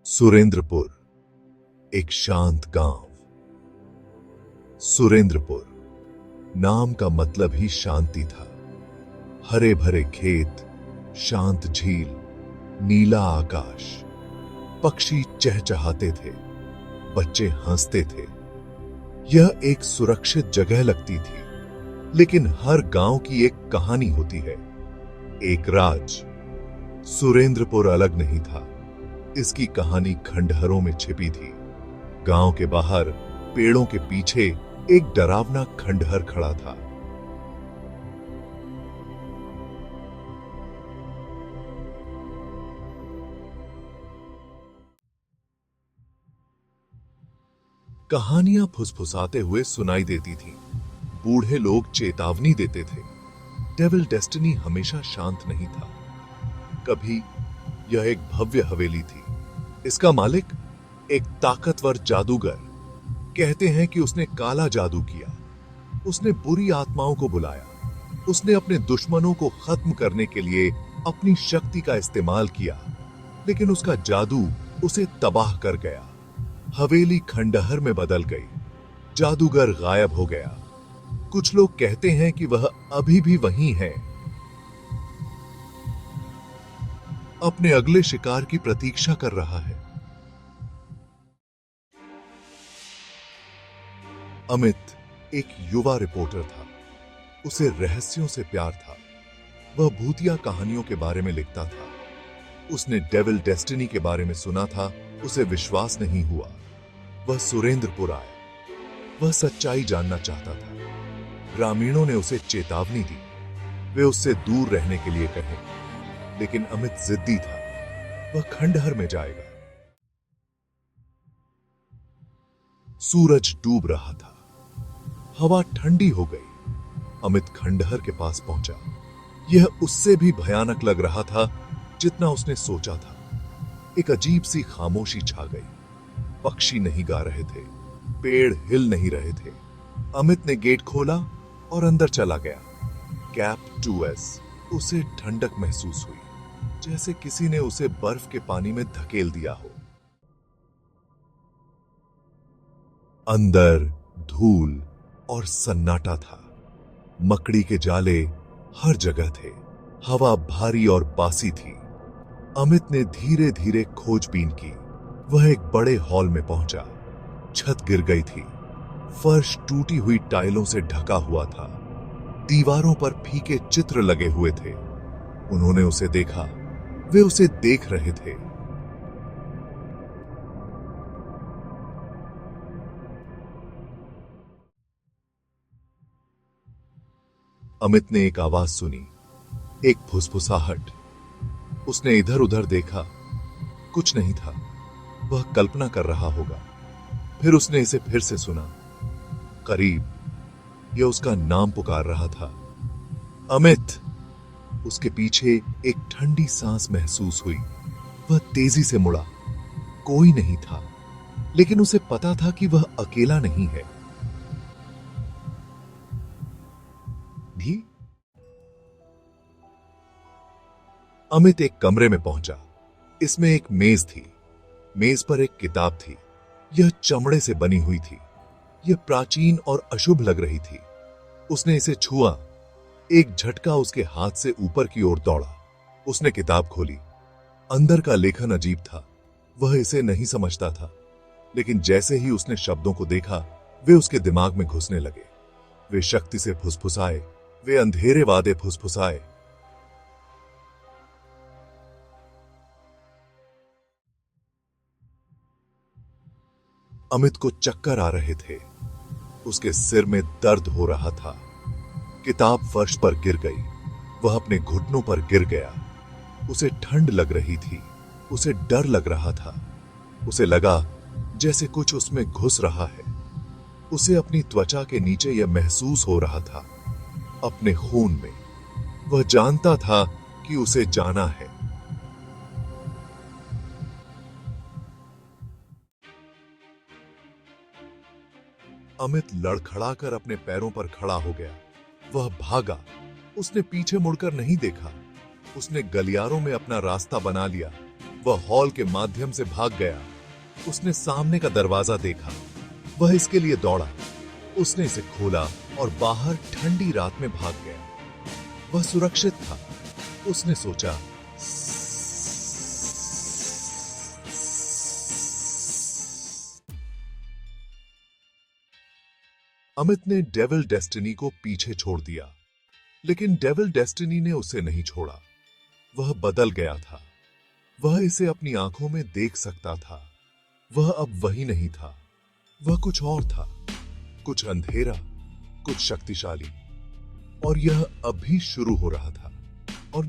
सुरेंद्रपुर, एक शांत गांव। सुरेंद्रपुर नाम का मतलब ही शांति था। हरे भरे खेत, शांत झील, नीला आकाश, पक्षी चहचहाते थे, बच्चे हंसते थे। यह एक सुरक्षित जगह लगती थी, लेकिन हर गांव की एक कहानी होती है, एक राज। सुरेंद्रपुर अलग नहीं था। इसकी कहानी खंडहरों में छिपी थी। गांव के बाहर पेड़ों के पीछे एक डरावना खंडहर खड़ा था। कहानियां फुसफुसाते हुए सुनाई देती थीं। बूढ़े लोग चेतावनी देते थे। डेविल डेस्टिनी हमेशा शांत नहीं था। कभी यह एक भव्य हवेली थी। इसका मालिक एक ताकतवर जादूगर। कहते हैं कि उसने काला जादू किया। उसने बुरी आत्माओं को बुलाया। उसने अपने दुश्मनों को खत्म करने के लिए अपनी शक्ति का इस्तेमाल किया, लेकिन उसका जादू उसे तबाह कर गया। हवेली खंडहर में बदल गई। जादूगर गायब हो गया। कुछ लोग कहते हैं कि वह अभी भी वहीं है, अपने अगले शिकार की प्रतीक्षा कर रहा है। अमित एक युवा रिपोर्टर था। उसे रहस्यों से प्यार था। वह भूतिया कहानियों के बारे में लिखता था। उसने डेविल डेस्टिनी के बारे में सुना था। उसे विश्वास नहीं हुआ। वह सुरेंद्रपुर आया। वह सच्चाई जानना चाहता था। ग्रामीणों ने उसे चेतावनी दी। वे उससे दूर रहने के लिए कहे, लेकिन अमित जिद्दी था। वह खंडहर में जाएगा। सूरज डूब रहा था। हवा ठंडी हो गई। अमित खंडहर के पास पहुंचा। यह उससे भी भयानक लग रहा था जितना उसने सोचा था। एक अजीब सी खामोशी छा गई। पक्षी नहीं गा रहे थे, पेड़ हिल नहीं रहे थे। अमित ने गेट खोला और अंदर चला गया। Cap 2S। उसे ठंडक महसूस हुई, जैसे किसी ने उसे बर्फ के पानी में धकेल दिया हो। अंदर धूल और सन्नाटा था। मकड़ी के जाले हर जगह थे। हवा भारी और बासी थी। अमित ने धीरे धीरे खोजबीन की। वह एक बड़े हॉल में पहुंचा। छत गिर गई थी। फर्श टूटी हुई टाइलों से ढका हुआ था। दीवारों पर फीके चित्र लगे हुए थे। उन्होंने उसे देखा। वे उसे देख रहे थे। अमित ने एक आवाज सुनी, एक फुसफुसाहट। उसने इधर उधर देखा। कुछ नहीं था। वह कल्पना कर रहा होगा। फिर उसने इसे फिर से सुना। करीब यह उसका नाम पुकार रहा था, अमित। उसके पीछे एक ठंडी सांस महसूस हुई। वह तेजी से मुड़ा। कोई नहीं था, लेकिन उसे पता था कि वह अकेला नहीं है। भी अमित एक कमरे में पहुंचा। इसमें एक मेज थी। मेज पर एक किताब थी। यह चमड़े से बनी हुई थी। यह प्राचीन और अशुभ लग रही थी। उसने इसे छुआ। एक झटका उसके हाथ से ऊपर की ओर दौड़ा। उसने किताब खोली। अंदर का लेखन अजीब था। वह इसे नहीं समझता था, लेकिन जैसे ही उसने शब्दों को देखा, वे उसके दिमाग में घुसने लगे। वे शक्ति से फुसफुसाए। वे अंधेरे वादे फुसफुसाए। अमित को चक्कर आ रहे थे। उसके सिर में दर्द हो रहा था। किताब फर्श पर गिर गई। वह अपने घुटनों पर गिर गया। उसे ठंड लग रही थी। उसे डर लग रहा था। उसे लगा जैसे कुछ उसमें घुस रहा है। उसे अपनी त्वचा के नीचे यह महसूस हो रहा था, अपने खून में। वह जानता था कि उसे जाना है। अमित लड़खड़ाकर अपने पैरों पर खड़ा हो गया। वह भागा। उसने पीछे मुड़कर नहीं देखा। उसने गलियारों में अपना रास्ता बना लिया। वह हॉल के माध्यम से भाग गया। उसने सामने का दरवाजा देखा। वह इसके लिए दौड़ा। उसने इसे खोला और बाहर ठंडी रात में भाग गया। वह सुरक्षित था। उसने सोचा, अमित ने डेविल डेस्टिनी को पीछे छोड़ दिया, लेकिन डेविल डेस्टिनी ने उसे नहीं छोड़ा। वह बदल गया था। वह इसे अपनी आंखों में देख सकता था। वह अब वही नहीं था। वह कुछ और था, कुछ अंधेरा, कुछ शक्तिशाली। और यह अभी शुरू हो रहा था। और